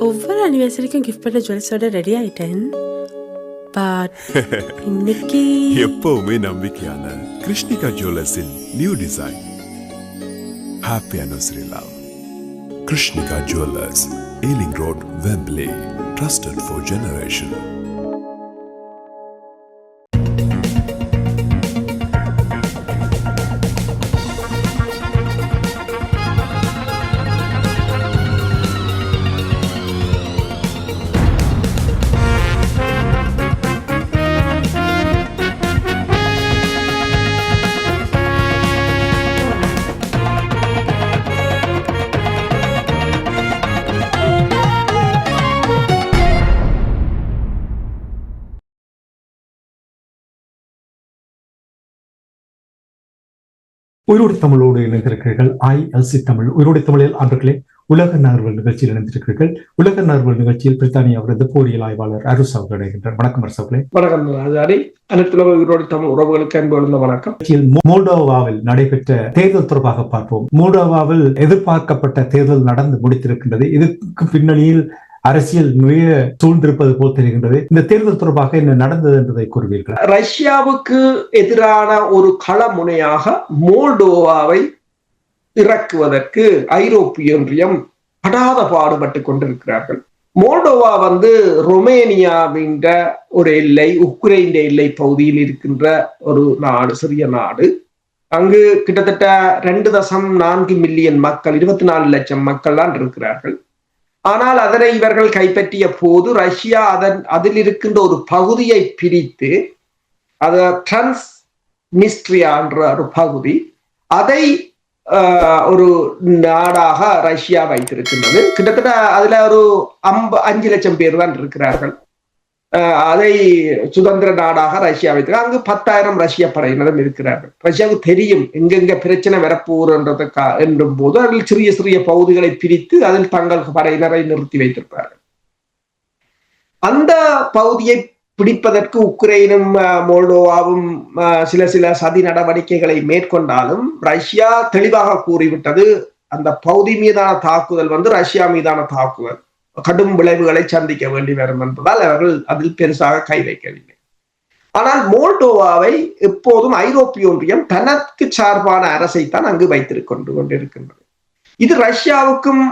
ஒவ்வொரு அனிவர்சரிக்கும் கிஃப்ட் பண்ண ஜுவல்ஸோட ரெடி ஆயிட்டேன். பட் இன்னைக்கு எப்பவுமே நம்பிக்கையான கிருஷ்ணிகா ஜுவல்லர்ஸின் new design. Happy anniversary love. Krishnika jewellers, Ealing Road, Wembley. Trusted for generation. உயிரோடு தமிழோடு இணைந்திருக்கிறீர்கள். ILC தமிழ் உயிரோடு தமிழில் அன்றுகளே உலக நகர்வல் நிகழ்ச்சியில் இணைந்திருக்கிறீர்கள். உலக நகர்வல் நிகழ்ச்சியில் பிரித்தானியாவிலிருந்து போரியல் ஆய்வாளர் அரசு அவர்கள் இணைகின்றார். வணக்கம் அரசு அவர்களே. வணக்கம் ராஜாரி. அனைத்து உயிரோடு தமிழ் உறவுகளுக்கு அன்பு வளர்ந்த வணக்கம். மோல்டோவாவில் நடைபெற்ற தேர்தல் தொடர்பாக பார்ப்போம். மோல்டோவாவில் எதிர்பார்க்கப்பட்ட தேர்தல் நடந்து முடித்திருக்கின்றது. இதுக்கு பின்னணியில் அரசியல் நிறைய சூழ்ந்திருப்பது போல் தெரிகின்றது. இந்த தேர்தல் தொடர்பாக என்ன நடந்தது என்பதை கூறுவீர்கள்? ரஷ்யாவுக்கு எதிரான ஒரு களமுனையாக மோல்டோவாவை இறக்குவதற்கு ஐரோப்பிய ஒன்றியம் படாத பாடுபட்டு கொண்டிருக்கிறார்கள். மோல்டோவா ரொமேனியாவின் ஒரு எல்லை, உக்ரைன் எல்லை பகுதியில் இருக்கின்ற ஒரு நாடு, சிறிய நாடு. அங்கு கிட்டத்தட்ட 2.4 மில்லியன் மக்கள், 24 லட்சம் மக்கள் தான் இருக்கிறார்கள். ஆனால் அதனை இவர்கள் கைப்பற்றிய போது ரஷ்யா அதில் இருக்கின்ற ஒரு பகுதியை பிரித்து, அது டிரான்ஸ்நிஸ்ட்ரியா என்ற ஒரு பகுதி, அதை ஒரு நாடாக ரஷ்யா வைத்திருக்கின்றது. கிட்டத்தட்ட அதுல ஒரு 5 லட்சம் பேர் தான் இருக்கிறார்கள். அதை சுதந்திர நாடாக ரஷ்யா வைத்திருக்க. அங்கு 10,000 ரஷ்ய படையினரும் இருக்கிறார்கள். ரஷ்யாவுக்கு தெரியும் எங்கெங்க பிரச்சனை வரப்போகுதுன்றது என்றும் போது அதில் சிறிய சிறிய பகுதிகளை பிரித்து அதில் தங்கள் படையினரை நிறுத்தி வைத்திருக்கிறார்கள். அந்த பகுதியை பிடிப்பதற்கு உக்ரைனும் மோல்டோவாவும் சில சதி நடவடிக்கைகளை மேற்கொண்டாலும் ரஷ்யா தெளிவாக கூறிவிட்டது, அந்த பகுதி மீதான தாக்குதல் ரஷ்யா மீதான தாக்குதல் கடும் விளைவுகளை சந்திக்க வேண்டி வரும் என்பதால் அவர்கள் அதில் பெருசாக கை வைக்கவில்லை. ஆனால் மோல்டோவாவை எப்போதும் ஐரோப்பிய ஒன்றியம் தனக்கு சார்பான அரசைத்தான் அங்கு கொண்டிருக்கின்றது. இது ரஷ்யாவுக்கும்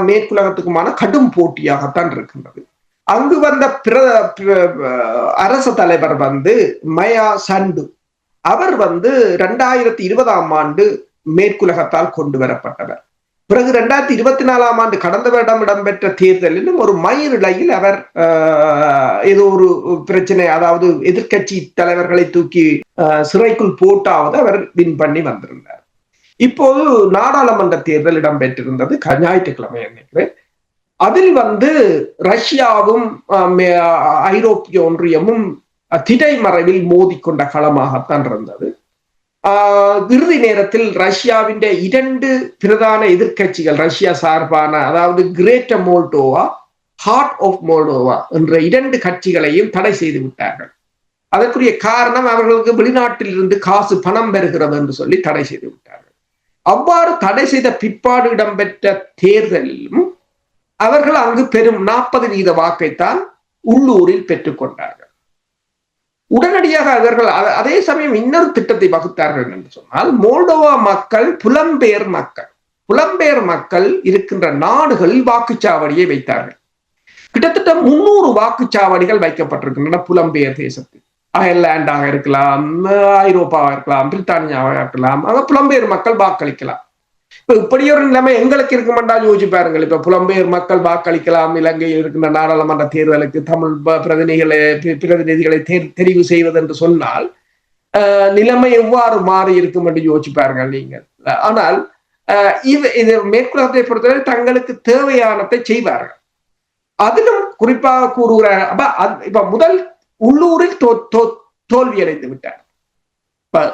மேற்குலகத்துக்குமான கடும் போட்டியாகத்தான் இருக்கின்றது. அங்கு வந்த அரச தலைவர் மயா சண்டு, அவர் 2020ஆம் ஆண்டு மேற்குலகத்தால் கொண்டு வரப்பட்டவர். பிறகு 2024ஆம் ஆண்டு கடந்த வருடம் இடம்பெற்ற தேர்தலிலும் ஒரு மயிரிழையில் அவர் ஏதோ ஒரு பிரச்சனை, அதாவது எதிர்கட்சி தலைவர்களை தூக்கி சிறைக்குள் போட்டாவது அவர் வின் பண்ணி வந்திருந்தார். இப்போது நாடாளுமன்ற தேர்தல் இடம்பெற்றிருந்தது ஞாயிற்றுக்கிழமை நினைக்கிறேன். அதில் ரஷ்யாவும் ஐரோப்பிய ஒன்றியமும் திடைமறைவில் மோதிக்கொண்ட களமாகத்தான் இருந்தது. இறுதி நேரத்தில் ரஷ்யாவின் 2 பிரதான எதிர்கட்சிகள், ரஷ்யா சார்பான, அதாவது Greater Moldova, Heart of Moldova என்ற 2 கட்சிகளையும் தடை செய்து விட்டார்கள். அதற்குரிய காரணம் அவர்களுக்கு வெளிநாட்டில் இருந்து காசு பணம் பெறுகிறது என்று சொல்லி தடை செய்து விட்டார்கள். அவ்வாறு தடை செய்த பிற்பாடு இடம்பெற்ற தேர்தலிலும் அவர்கள் அங்கு பெரும் 40% வாக்கைத்தான் உள்ளூரில் பெற்றுக்கொண்டார்கள். உடனடியாக அவர்கள் அதே சமயம் இன்னொரு திட்டத்தை வகுத்தார்கள் என்று சொன்னால், மோல்டோவா மக்கள் புலம்பெயர் மக்கள் இருக்கின்ற நாடுகளில் வாக்குச்சாவடியை வைத்தார்கள். கிட்டத்தட்ட 300 வாக்குச்சாவடிகள் வைக்கப்பட்டிருக்கின்றன புலம்பெயர் தேசத்தில். அயர்லாண்டாக இருக்கலாம், ஐரோப்பாவாக இருக்கலாம், பிரித்தானியாவாக இருக்கலாம். அங்க புலம்பெயர் மக்கள் வாக்களிக்கலாம். இப்ப இப்படி ஒரு நிலைமை எங்களுக்கு இருக்குமெண்டா யோசிச்சு பாருங்கள். இப்ப புலம்பெயர் மக்கள் வாக்களிக்கலாம், இலங்கையில் இருக்கின்ற நாடாளுமன்ற தேர்தலுக்கு தமிழ் பிரதிநிதிகளை தெரிவு செய்வது என்று சொன்னால் நிலைமை எவ்வாறு மாறி இருக்கும் என்று யோசிச்சு பாருங்கள் நீங்கள். ஆனால் இது மேற்குலகத்தை பொறுத்தவரை தங்களுக்கு தேவையானதை செய்வார்கள். அதிலும் குறிப்பாக கூறுகிற இப்ப முதல் உள்ளூரில் தோல்வி அடைந்து விட்டார்.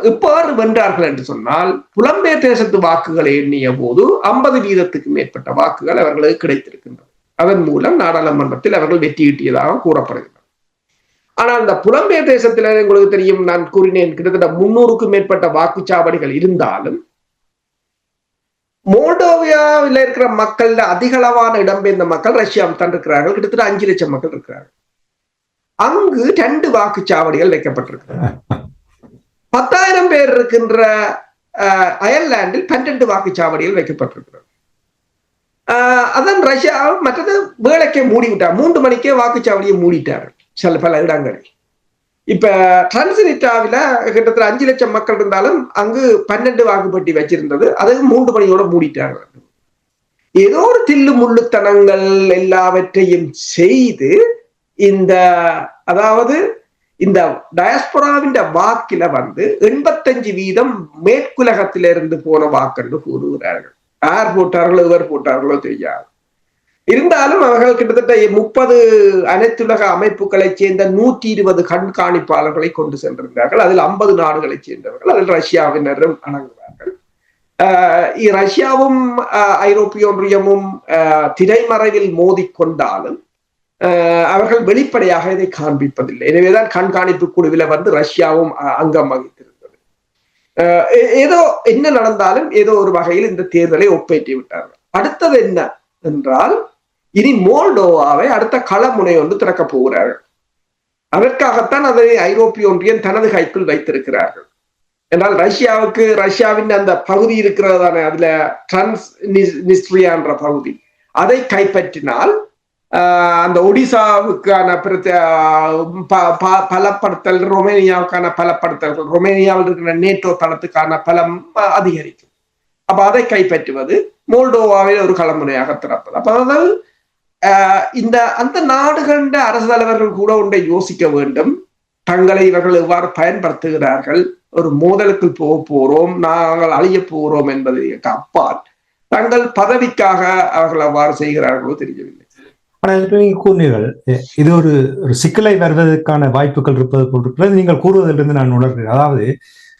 எவ்வாறு வென்றார்கள் என்று சொன்னால், புலம்பெயர் தேசத்து வாக்குகளை எண்ணிய போது 50% மேற்பட்ட வாக்குகள் அவர்களுக்கு கிடைத்திருக்கின்றன. அதன் மூலம் நாடாளுமன்றத்தில் அவர்கள் வெற்றியீட்டியதாக கூறப்படுகிறது. ஆனால் இந்த புலம்பெயர் தேசத்தில் உங்களுக்கு தெரியும், நான் கூறினேன், கிட்டத்தட்ட 300க்கும் மேற்பட்ட வாக்குச்சாவடிகள் இருந்தாலும் மோல்டோவியாவில் இருக்கிற மக்கள் அதிகளவான இடம்பெயர்ந்த மக்கள் ரஷ்யாவில் தான் இருக்கிறார்கள். கிட்டத்தட்ட 5 லட்சம் மக்கள் இருக்கிறார்கள். அங்கு 2 வாக்குச்சாவடிகள் வைக்கப்பட்டிருக்கிறது. 10,000 பேர் இருக்கின்ற அயர்லாந்தில் 12 வாக்குச்சாவடிகள் வைக்கப்பட்டிருக்கிறது. அதன் ரஷ்யா மற்றது வேலைக்கே மூடிவிட்டார். 3 மணிக்கே வாக்குச்சாவடியை மூடிட்டார்கள் சில பல இடங்களில். இப்ப டிரான்சினிட்டாவில கிட்டத்தட்ட 5 லட்சம் மக்கள் இருந்தாலும் அங்கு 12 வாக்குப்பட்டி வச்சிருந்தது. அது 3 மணியோட மூடிட்டார்கள். ஏதோ ஒரு தில்லு முள்ளுத்தனங்கள் எல்லாவற்றையும் செய்து அதாவது இந்த டயஸ்போராவின் வாக்கில 85% மேற்குலகத்திலிருந்து போன வாக்கு கூறுகிறார்கள். யார் போட்டார்களோ எவர் போட்டார்களோ தெரியாது. இருந்தாலும் அவர்கள் கிட்டத்தட்ட 30 அனைத்துலக அமைப்புகளை சேர்ந்த 120 கண்காணிப்பாளர்களை கொண்டு சென்றிருந்தார்கள். அதில் 50 நாடுகளை சேர்ந்தவர்கள், அதில் ரஷ்யாவினரும் அடங்குவார்கள். ரஷ்யாவும் ஐரோப்பிய ஒன்றியமும் திரைமறைவில் மோதிக்கொண்டாலும் அவர்கள் வெளிப்படையாக இதை காண்பிப்பதில்லை. எனவேதான் கண்காணிப்பு குழுவில ரஷ்யாவும் அங்கம் வகித்திருந்தது. ஏதோ என்ன நடந்தாலும் ஏதோ ஒரு வகையில் இந்த தேர்தலை ஒப்பேற்றி விட்டார்கள். அடுத்தது என்ன என்றால், இனி மோல்டோவாவை அடுத்த களமுனை ஒன்று திறக்கப் போகிறார்கள். அதற்காகத்தான் அதை ஐரோப்பிய ஒன்றியம் தனது கைக்குள் வைத்திருக்கிறார்கள். என்றால் ரஷ்யாவின் அந்த பகுதி இருக்கிறதான அதுல டிரான்ஸ்நிஸ்ட்ரியான்ற பகுதி, அதை கைப்பற்றினால் அந்த ஒடிசாவுக்கான பலப்படுத்தல், ரொமேனியாவுக்கான பலப்படுத்தல்கள், ரொமேனியாவில் இருக்கிற நேட்டோ தளத்துக்கான பலம் அதிகரிக்கும். அப்ப அதை கைப்பற்றுவது மோல்டோவாவில் ஒரு களமுனையாக திறப்பது. அப்ப அதாவது அந்த நாடுகளின் அரசு தலைவர்கள் கூட ஒன்றை யோசிக்க வேண்டும். தங்களை இவர்கள் எவ்வாறு பயன்படுத்துகிறார்கள், ஒரு மோதலுக்குள் போக போறோம், நாங்கள் அழிய போறோம் என்பதற்கு அப்பால் தங்கள் பதவிக்காக அவர்கள் அவ்வாறு செய்கிறார்களோ தெரியவில்லை. ஆனால் நீங்க கூறினீர்கள் இது ஒரு சிக்கலை வருவதற்கான வாய்ப்புகள் இருப்பது போல் நீங்கள் கூறுவதிலிருந்து நான் உணர்கிறேன். அதாவது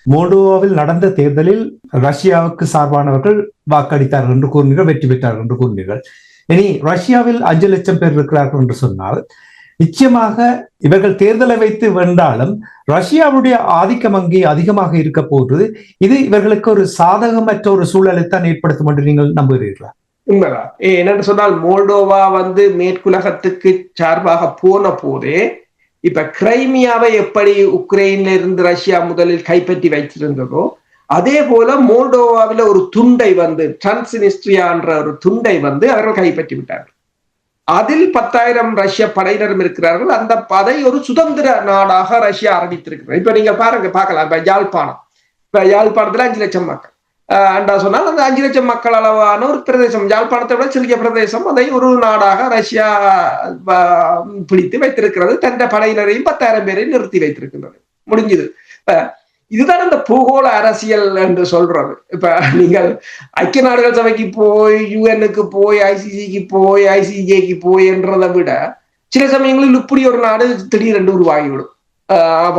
மோல்டோவாவில் நடந்த தேர்தலில் ரஷ்யாவுக்கு சார்பானவர்கள் வாக்களித்தார்கள் என்று கூறினீர்கள், வெற்றி பெற்றார்கள் என்று கூறினீர்கள். இனி ரஷ்யாவில் 5 லட்சம் பேர் இருக்கிறார்கள் என்று சொன்னால் நிச்சயமாக இவர்கள் தேர்தலை வைத்து வென்றாலும் ரஷ்யாவுடைய ஆதிக்கம் அங்கே அதிகமாக இருக்க போகிறது. இது இவர்களுக்கு ஒரு சாதகமற்ற ஒரு சூழலைத்தான் ஏற்படுத்தும் என்று நீங்கள் நம்புகிறீர்களா? உண்மைதான். என்னன்னு சொன்னால், மோல்டோவா மேற்குலகத்துக்கு சார்பாக போன போதே இப்ப கிரைமியாவை எப்படி உக்ரைன்ல இருந்து ரஷ்யா முதலில் கைப்பற்றி வைத்திருந்ததோ அதே போல மோல்டோவாவில ஒரு துண்டை டிரான்ஸ்நிஸ்ட்ரியான்ற ஒரு துண்டை அவர்கள் கைப்பற்றி விட்டார்கள். அதில் 10,000 ரஷ்ய படையினரும் இருக்கிறார்கள். அந்த படை ஒரு சுதந்திர நாடாக ரஷ்யா அறிவித்திருக்கிறது. இப்ப நீங்க பார்க்கலாம். இப்ப யாழ்ப்பாணத்துல 5 லட்சம் மக்கள் சொன்னால் அந்த 5 லட்சம் மக்கள் அளவான ஒரு பிரதேசம், யாழ்ப்பாணத்தை விட சிறிய பிரதேசம், அதை ஒரு நாடாக ரஷ்யா பிடித்து வைத்திருக்கிறது. தன் படையினரையும் 10,000 பேரையும் நிறுத்தி வைத்திருக்கின்றது. முடிஞ்சது. இதுதான் இந்த பூகோள அரசியல் என்று சொல்றது. இப்ப நீங்கள் ஐக்கிய நாடுகள் சபைக்கு போய், யுஎன்னுக்கு போய், ஐசிசிக்கு போய், ஐசிஜேக்கு போய் என்றதை விட சில சமயங்களில் இப்படி ஒரு நாடு திடீரென்று உருவாகிவிடும்.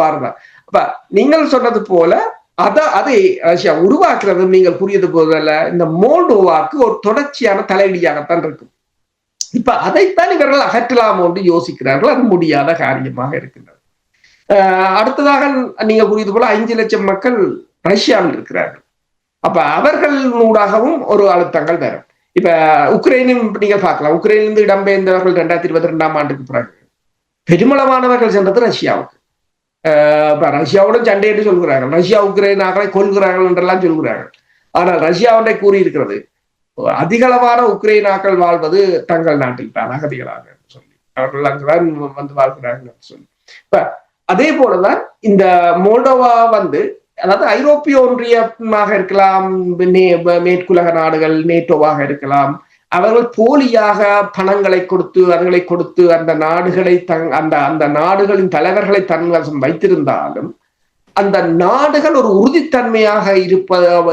பாருங்க. அப்ப நீங்கள் சொன்னது போல அதை ரஷ்யா உருவாக்குறது நீங்கள் கூறியது போதல்ல, இந்த மோல்டோவாக்கு ஒரு தொடர்ச்சியான தலையீடியாகத்தான் இருக்கும். இப்ப அதைத்தான் இவர்கள் அகற்றலாம் என்று யோசிக்கிறார்கள். அது முடியாத காரியமாக இருக்கின்றது. அடுத்ததாக நீங்க கூறியது போல 5 லட்சம் மக்கள் ரஷ்யாவில் இருக்கிறார்கள். அப்ப அவர்கள் ஊடாகவும் ஒரு அழுத்தங்கள் வரும். இப்ப உக்ரைனும் நீங்க பார்க்கலாம். உக்ரைனிலிருந்து இடம்பெயர்ந்தவர்கள் 2022ஆம் ஆண்டுக்கு பிறகு பெருமளவானவர்கள் சென்றது ரஷ்யாவுக்கு. ரஷ்யாவுடன் சண்டை என்று சொல்கிறார்கள், ரஷ்யா உக்ரைனாக்களை கொள்கிறார்கள் என்றெல்லாம் சொல்கிறார்கள். ஆனால் ரஷ்யா ஒன்றை கூறியிருக்கிறது, அதிகளவான உக்ரைனாக்கள் வாழ்வது தங்கள் நாட்டில் தான் அகதிகளாக சொல்லி, அவர்கள் அங்குதான் வாழ்கிறார்கள் சொல்லி. இப்ப அதே போலதான் இந்த மோல்டோவா அதாவது ஐரோப்பிய ஒன்றியமாக இருக்கலாம், மேற்குலக நாடுகள், நேட்டோவாக இருக்கலாம், அவர்கள் போலியாக பணங்களை கொடுத்து அந்த நாடுகளை அந்த நாடுகளின் தலைவர்களை தன்வசம் வைத்திருந்தாலும் அந்த நாடுகள் ஒரு உறுதித்தன்மையாக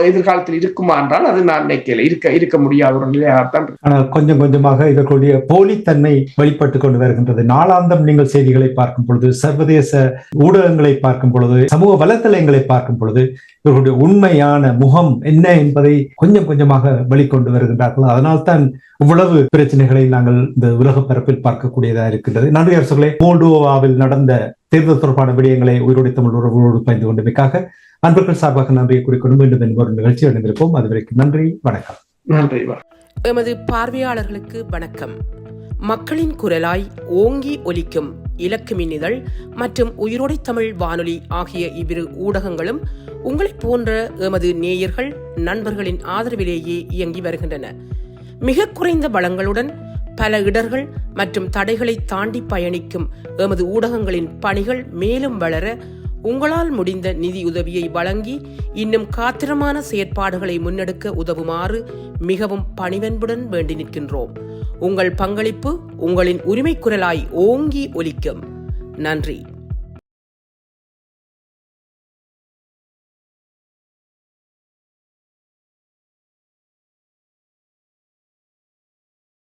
எதிர்காலத்தில் இருக்குமா என்றால் அது நான் நினைக்கல, இருக்க முடியாத ஒரு நிலையாகத்தான். ஆனால் கொஞ்சம் கொஞ்சமாக இதற்குடைய போலித்தன்மை வெளிப்பட்டுக் கொண்டு வருகின்றது. நாளாந்தம் நீங்கள் செய்திகளை பார்க்கும் பொழுது, சர்வதேச ஊடகங்களை பார்க்கும் பொழுது, சமூக வலைத்தளங்களை பார்க்கும் பொழுது இவர்களுடைய உண்மையான முகம் என்ன என்பதை கொஞ்சம் கொஞ்சமாக வெளிக்கொண்டு வருகின்றார்கள். அதனால்தான் இவ்வளவு பிரச்சனைகளை நாங்கள் இந்த உலக பரப்பில் பார்க்கக்கூடியதா இருக்கின்றது. நன்றி அரசுகளே. மோல்டோவாவில் நடந்த தேர்தல் தொடர்பான விடயங்களை உயிரோடு தமிழ் உறவுகளோடு பகிர்ந்து கொண்டமைக்காக அன்பர்கள் சார்பாக நன்றியை குறிக்கொண்டு மீண்டும் ஒரு நிகழ்ச்சி அடைந்திருப்போம். அதுவரைக்கும் நன்றி, வணக்கம். நன்றி. எமது பார்வையாளர்களுக்கு வணக்கம். மக்களின் குரலாய் ஓங்கி ஒலிக்கும் இலக்கு மின்னிதழ் மற்றும் உயிரோடை தமிழ் வானொலி ஆகிய இவ்விரு ஊடகங்களும் உங்களைப் போன்ற எமது நேயர்கள் நண்பர்களின் ஆதரவிலேயே இயங்கி வருகின்றன. மிக குறைந்த வளங்களுடன் பல இடர்கள் மற்றும் தடைகளை தாண்டி பயணிக்கும் எமது ஊடகங்களின் பணிகள் மேலும் வளர உங்களால் முடிந்த நிதியுதவியை வழங்கி இன்னும் காத்திரமான செயற்பாடுகளை முன்னெடுக்க உதவுமாறு மிகவும் பணிவன்புடன் வேண்டி நிற்கின்றோம். உங்கள் பங்களிப்பு உங்களின் உரிமை குரலாய் ஓங்கி ஒலிக்கும். நன்றி.